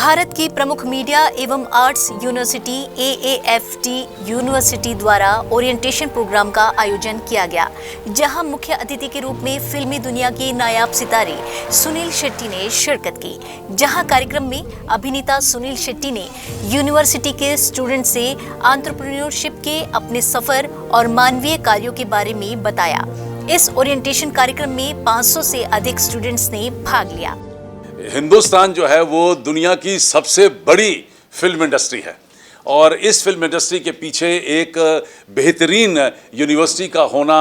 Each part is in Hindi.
भारत की प्रमुख मीडिया एवं आर्ट्स यूनिवर्सिटी AAFT यूनिवर्सिटी द्वारा ओरिएंटेशन प्रोग्राम का आयोजन किया गया, जहां मुख्य अतिथि के रूप में फिल्मी दुनिया के नायाब सितारे सुनील शेट्टी ने शिरकत की। जहां कार्यक्रम में अभिनेता सुनील शेट्टी ने यूनिवर्सिटी के स्टूडेंट से एंटरप्रेन्योरशिप के अपने सफर और मानवीय कार्यों के बारे में बताया। इस ओरिएंटेशन कार्यक्रम में 500 से अधिक स्टूडेंट्स ने भाग लिया। हिंदुस्तान जो है वो दुनिया की सबसे बड़ी फिल्म इंडस्ट्री है और इस फिल्म इंडस्ट्री के पीछे एक बेहतरीन यूनिवर्सिटी का होना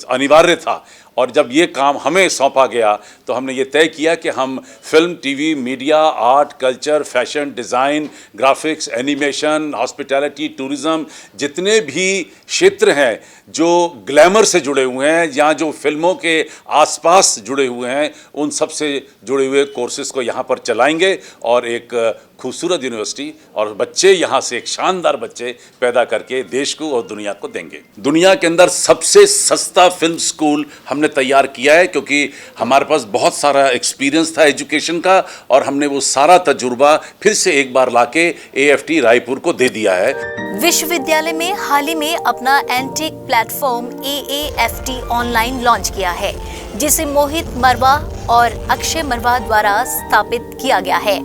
अनिवार्य था। और जब ये काम हमें सौंपा गया तो हमने ये तय किया कि हम film, TV, media, art, culture, fashion, design, graphics, animation, hospitality, tourism, जितने भी क्षेत्र हैं जो ग्लैमर से जुड़े हुए हैं या जो फिल्मों के आसपास जुड़े हुए हैं, उन सब से जुड़े हुए कोर्सेज़ को यहाँ पर चलाएंगे और एक खूबसूरत यूनिवर्सिटी और बच्चे यहाँ से एक शानदार बच्चे पैदा करके देश को और दुनिया को देंगे। दुनिया के अंदर सबसे सस्ता फिल्म स्कूल हमने तैयार किया है क्योंकि हमारे पास बहुत सारा एक्सपीरियंस था एजुकेशन का और हमने वो सारा तजुर्बा फिर से एक बार लाके AFT रायपुर को दे दिया है। विश्वविद्यालय में हाल ही में अपना intake platform AAFT online launch किया है, जिसे मोहित मरवा और अक्षय मरवा द्वारा स्थापित किया गया है।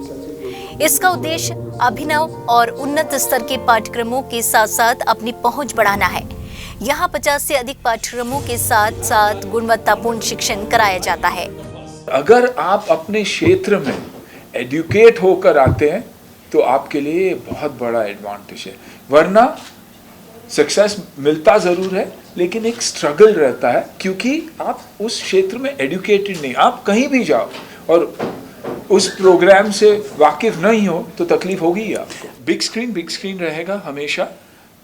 इसका उद्देश्य अभिनव और उन्नत स्तर के पाठ्यक्रमों के साथ साथ अपनी पहुंच बढ़ाना है। यहाँ 50 से अधिक पाठ्यक्रमों के साथ साथ गुणवत्तापूर्ण शिक्षण कराया जाता है। अगर आप अपने क्षेत्र में एडुकेट होकर आते हैं तो आपके लिए बहुत बड़ा एडवांटेज है, वरना सक्सेस मिलता ज़रूर है लेकिन एक स्ट्रगल रहता है क्योंकि आप उस क्षेत्र में एडुकेटेड नहीं। आप कहीं भी जाओ और उस प्रोग्राम से वाकिफ नहीं हो तो तकलीफ होगी ही आपको। बिग स्क्रीन रहेगा हमेशा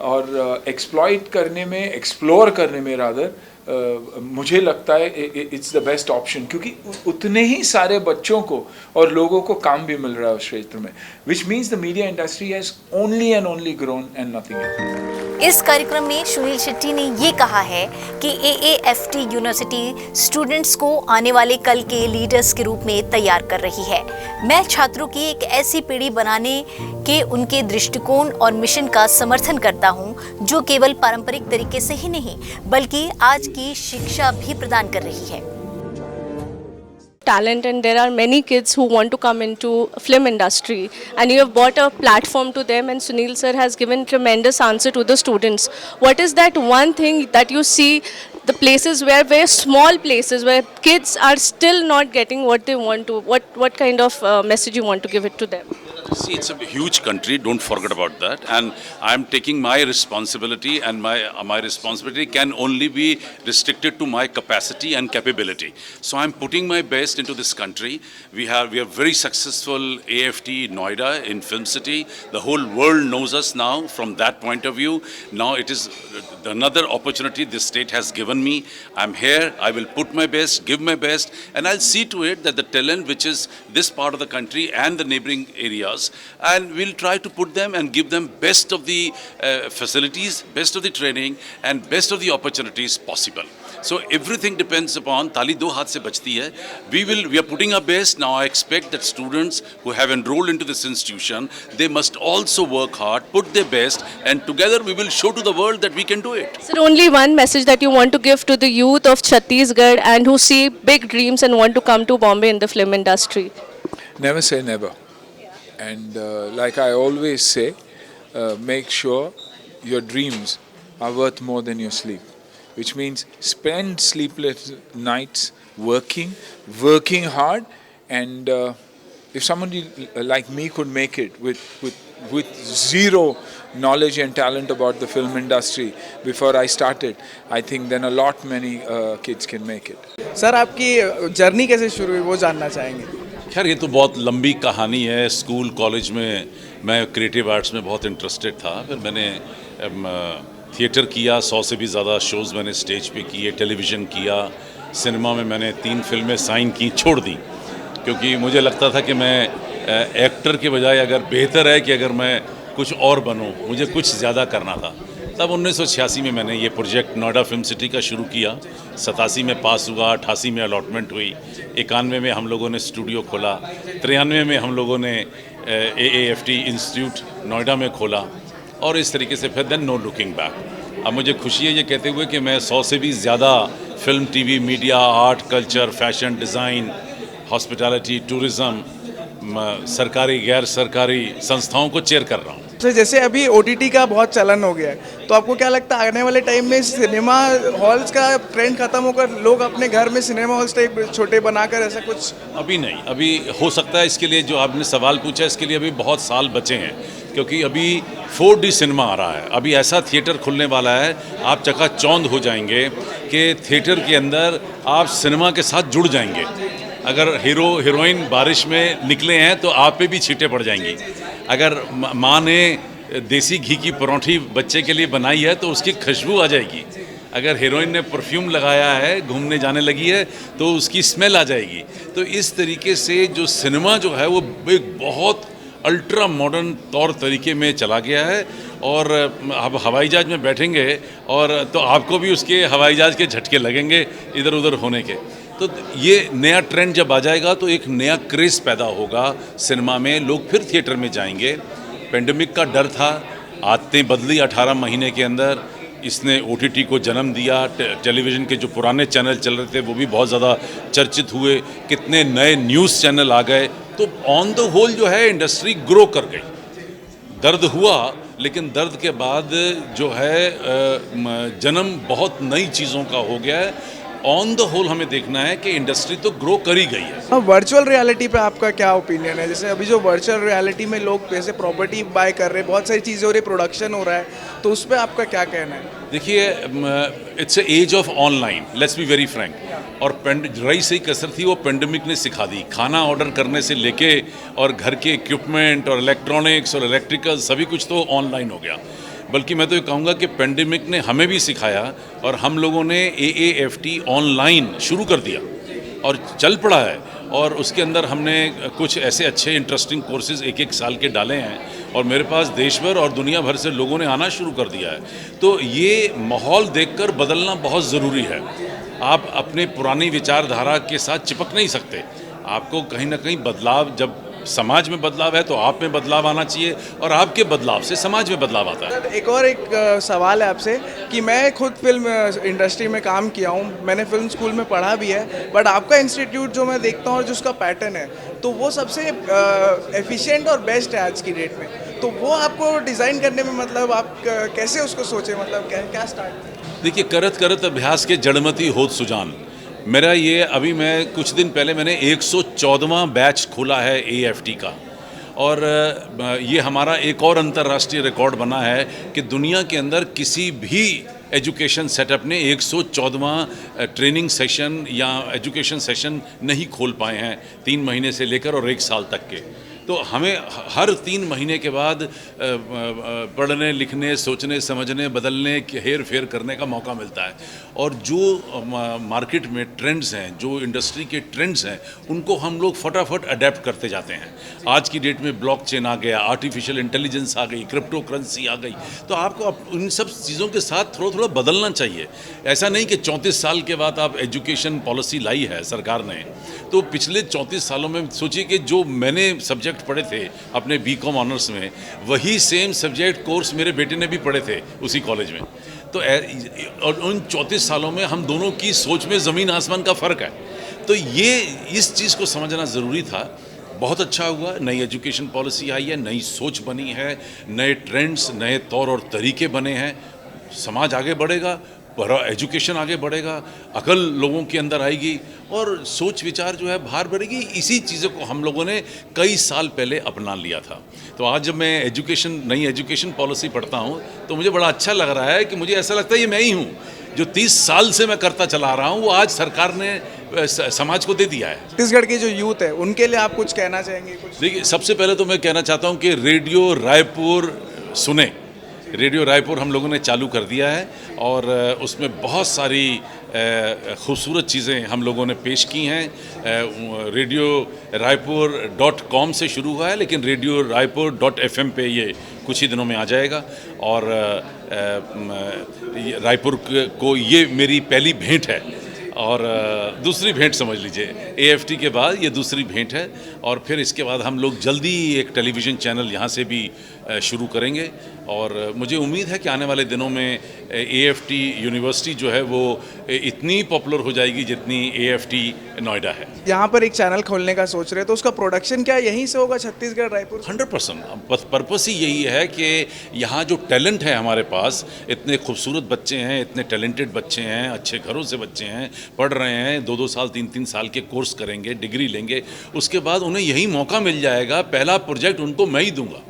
और एक्सप्लॉइट करने में, एक्सप्लोर करने में रादर मुझे लगता है इट्स द बेस्ट ऑप्शन क्योंकि उतने ही सारे बच्चों को और लोगों को काम भी मिल रहा है उस क्षेत्र में, which means the media industry has only and only grown and nothing else. इस कार्यक्रम में सुनील शेट्टी ने ये कहा है कि AAFT यूनिवर्सिटी स्टूडेंट्स को आने वाले कल के लीडर्स के रूप में तैयार कर रही है। मैं छात्रों की एक ऐसी पीढ़ी बनाने के उनके दृष्टिकोण और मिशन का समर्थन करता हूं, जो केवल पारंपरिक तरीके से ही नहीं बल्कि आज की शिक्षा भी प्रदान कर रही है। Talent, and there are many kids who want to come into film industry, and you have brought a platform to them, and Sunil sir has given tremendous answer to the students. What is that one thing that you see, the places where very small places where kids are still not getting what they want to, what kind of message you want to give it to them? See, it's a huge country, don't forget about that, and I'm taking my responsibility, and my responsibility can only be restricted to my capacity and capability. So I'm putting my best into this country. We are very successful AFT Noida in Film City. The whole world knows us now from that point of view. Now it is another opportunity this state has given me. I'm here, I will put my best, give my best, and I'll see to it that the talent which is this part of the country and the neighboring areas, and we'll try to put them and give them best of the facilities, best of the training and best of the opportunities possible. So everything depends upon ताली दो हाथ से बचती है. We are putting our best. Now I expect that students who have enrolled into this institution, they must also work hard, put their best, and together we will show to the world that we can do it. Sir, only one message that you want to give to the youth of Chhattisgarh and who see big dreams and want to come to Bombay in the film industry. Never say never. And like I always say, make sure your dreams are worth more than your sleep, which means spend sleepless nights working hard, and if somebody like me could make it with zero knowledge and talent about the film industry before I started, I think then a lot many kids can make it. Sir, आपकी जर्नी कैसे शुरू हुई वो जानना चाहेंगे। खैर ये तो बहुत लंबी कहानी है। स्कूल कॉलेज में मैं क्रिएटिव आर्ट्स में बहुत इंटरेस्टेड था, फिर मैंने थिएटर किया, 100 से भी ज़्यादा शोज़ मैंने स्टेज पे किए, टेलीविज़न किया, सिनेमा में मैंने 3 फिल्में साइन की, छोड़ दी क्योंकि मुझे लगता था कि मैं एक्टर के बजाय अगर बेहतर है कि अगर मैं कुछ और बनूं, मुझे कुछ ज़्यादा करना था। तब 1986 में मैंने ये प्रोजेक्ट नोएडा फिल्म सिटी का शुरू किया। 87 में पास हुआ, 88 में अलॉटमेंट हुई, 91 में हम लोगों ने स्टूडियो खोला, 93 में हम लोगों ने AAFT इंस्टीट्यूट नोएडा में खोला और इस तरीके से फिर देन नो लुकिंग बैक। अब मुझे खुशी है ये कहते हुए कि मैं 100 से भी ज़्यादा film, TV, media, art, culture, fashion, design, hospitality, tourism, सरकारी गैर सरकारी संस्थाओं को चेयर कर रहा हूँ। तो जैसे अभी OTT का बहुत चलन हो गया है, तो आपको क्या लगता है आने वाले टाइम में सिनेमा हॉल्स का ट्रेंड खत्म होकर लोग अपने घर में सिनेमा हॉल्स टाइप छोटे बनाकर ऐसा कुछ? अभी नहीं, अभी हो सकता है। इसके लिए जो आपने सवाल पूछा इसके लिए अभी बहुत साल बचे हैं, क्योंकि अभी 4D सिनेमा आ रहा है। अभी ऐसा थिएटर खुलने वाला है, आप चकाचौंध हो जाएंगे कि थिएटर के अंदर आप सिनेमा के साथ जुड़ जाएंगे। अगर हीरो हीरोइन बारिश में निकले हैं तो आप पे भी छींटे पड़ जाएंगी। अगर माँ ने देसी घी की परौंठी बच्चे के लिए बनाई है तो उसकी खुशबू आ जाएगी। अगर हीरोइन ने परफ्यूम लगाया है, घूमने जाने लगी है, तो उसकी स्मेल आ जाएगी। तो इस तरीके से जो सिनेमा जो है वो एक बहुत अल्ट्रा मॉडर्न तौर तरीके में चला गया है। और आप हवाई जहाज़ में बैठेंगे और तो आपको भी उसके हवाई जहाज़ के झटके लगेंगे इधर उधर होने के। तो ये नया ट्रेंड जब आ जाएगा तो एक नया क्रेज़ पैदा होगा सिनेमा में, लोग फिर थिएटर में जाएंगे। पेंडेमिक का डर था, आदतें बदली 18 महीने के अंदर, इसने OTT को जन्म दिया। टेलीविज़न के जो पुराने चैनल चल रहे थे वो भी बहुत ज़्यादा चर्चित हुए, कितने नए न्यूज़ चैनल आ गए। तो ऑन द होल जो है इंडस्ट्री ग्रो कर गई। दर्द हुआ, लेकिन दर्द के बाद जो है जन्म बहुत नई चीज़ों का हो गया है। ऑन द होल हमें देखना है कि इंडस्ट्री तो ग्रो कर ही गई है। वर्चुअल रियलिटी पे आपका क्या ओपिनियन है? जैसे अभी जो वर्चुअल रियलिटी में लोग पैसे प्रॉपर्टी बाय कर रहे हैं, बहुत सारी चीज़ें हो रही, प्रोडक्शन हो रहा है, तो उस पर आपका क्या कहना है? देखिए, it's age of online, let's be very frank. और रही सही कसर थी वो पेंडेमिक ने सिखा दी। खाना ऑर्डर करने से लेके और घर के इक्विपमेंट और इलेक्ट्रॉनिक्स और इलेक्ट्रिकल सभी कुछ तो ऑनलाइन हो गया। बल्कि मैं तो ये कहूँगा कि पेंडेमिक ने हमें भी सिखाया और हम लोगों ने AAFT ऑनलाइन शुरू कर दिया और चल पड़ा है। और उसके अंदर हमने कुछ ऐसे अच्छे इंटरेस्टिंग कोर्सेज एक साल के डाले हैं और मेरे पास देश भर और दुनिया भर से लोगों ने आना शुरू कर दिया है। तो ये माहौल देखकर बदलना बहुत ज़रूरी है। आप अपने पुरानी विचारधारा के साथ चिपक नहीं सकते। आपको कहीं ना कहीं बदलाव, जब समाज में बदलाव है तो आप में बदलाव आना चाहिए और आपके बदलाव से समाज में बदलाव आता है। एक सवाल है आपसे कि मैं खुद फिल्म इंडस्ट्री में काम किया हूँ, मैंने फिल्म स्कूल में पढ़ा भी है, बट आपका इंस्टीट्यूट जो मैं देखता हूँ और जिसका पैटर्न है तो वो सबसे एफिशिएंट और बेस्ट है आज की डेट में। तो वो आपको डिज़ाइन करने में मतलब आप कैसे उसको सोचे, मतलब क्या स्टार्ट? देखिए, करत करत अभ्यास के जड़मती होत सुजान। मेरा ये अभी मैं कुछ दिन पहले मैंने 114वां बैच खोला है AFT का, और ये हमारा एक और अंतर्राष्ट्रीय रिकॉर्ड बना है कि दुनिया के अंदर किसी भी एजुकेशन सेटअप ने 114वां ट्रेनिंग सेशन या एजुकेशन सेशन नहीं खोल पाए हैं 3 महीने से लेकर और 1 साल तक के। तो हमें हर 3 महीने के बाद पढ़ने, लिखने, सोचने, समझने, बदलने, हेर फेर करने का मौका मिलता है। और जो मार्केट में ट्रेंड्स हैं, जो इंडस्ट्री के ट्रेंड्स हैं, उनको हम लोग फटाफट अडेप्ट करते जाते हैं। आज की डेट में ब्लॉकचेन आ गया, आर्टिफिशियल इंटेलिजेंस आ गई, क्रिप्टो करेंसी आ गई, तो आपको उन सब चीज़ों के साथ थोड़ा थोड़ा बदलना चाहिए। ऐसा नहीं कि 34 साल के बाद आप एजुकेशन पॉलिसी लाई है सरकार ने, तो पिछले 34 सालों में सोचिए कि जो मैंने सब्जेक्ट पढ़े थे अपने BCom ऑनर्स में, वही सेम सब्जेक्ट कोर्स मेरे बेटे ने भी पढ़े थे उसी कॉलेज में। तो और उन 34 सालों में हम दोनों की सोच में ज़मीन आसमान का फ़र्क है। तो ये इस चीज़ को समझना ज़रूरी था। बहुत अच्छा हुआ, नई एजुकेशन पॉलिसी आई है, नई सोच बनी है, नए ट्रेंड्स, नए तौर और तरीके बने हैं। समाज आगे बढ़ेगा, एजुकेशन आगे बढ़ेगा, अकल लोगों के अंदर आएगी और सोच विचार जो है बाहर बढ़ेगी। इसी चीज़ों को हम लोगों ने कई साल पहले अपना लिया था। तो आज जब मैं नई एजुकेशन पॉलिसी पढ़ता हूँ तो मुझे बड़ा अच्छा लग रहा है कि मुझे ऐसा लगता है ये मैं ही हूँ जो 30 साल से मैं करता चला रहा हूँ, वो आज सरकार ने समाज को दे दिया है। छत्तीसगढ़ के जो यूथ है उनके लिए आप कुछ कहना चाहेंगे? कुछ देखिए, सबसे पहले तो मैं कहना चाहता हूँ कि रेडियो रायपुर सुने। रेडियो रायपुर हम लोगों ने चालू कर दिया है और उसमें बहुत सारी खूबसूरत चीज़ें हम लोगों ने पेश की हैं। रेडियो रायपुर.com से शुरू हुआ है, लेकिन रेडियो रायपुर.fm पे ये कुछ ही दिनों में आ जाएगा। और रायपुर को ये मेरी पहली भेंट है और दूसरी भेंट समझ लीजिए, AFT के बाद ये दूसरी भेंट है। और फिर इसके बाद हम लोग जल्दी एक टेलीविज़न चैनल यहाँ से भी शुरू करेंगे। और मुझे उम्मीद है कि आने वाले दिनों में AFT यूनिवर्सिटी जो है वो इतनी पॉपुलर हो जाएगी जितनी AFT नोएडा है। यहाँ पर एक चैनल खोलने का सोच रहे हैं, तो उसका प्रोडक्शन क्या यहीं से होगा, छत्तीसगढ़, रायपुर? 100% पर्पस ही यही है कि यहाँ जो टैलेंट है हमारे पास, इतने खूबसूरत बच्चे हैं, इतने टैलेंटेड बच्चे हैं, अच्छे घरों से बच्चे हैं, पढ़ रहे हैं, 2-2 साल 3-3 साल के कोर्स करेंगे, डिग्री लेंगे, उसके बाद उन्हें यही मौका मिल जाएगा। पहला प्रोजेक्ट उनको मैं ही दूंगा।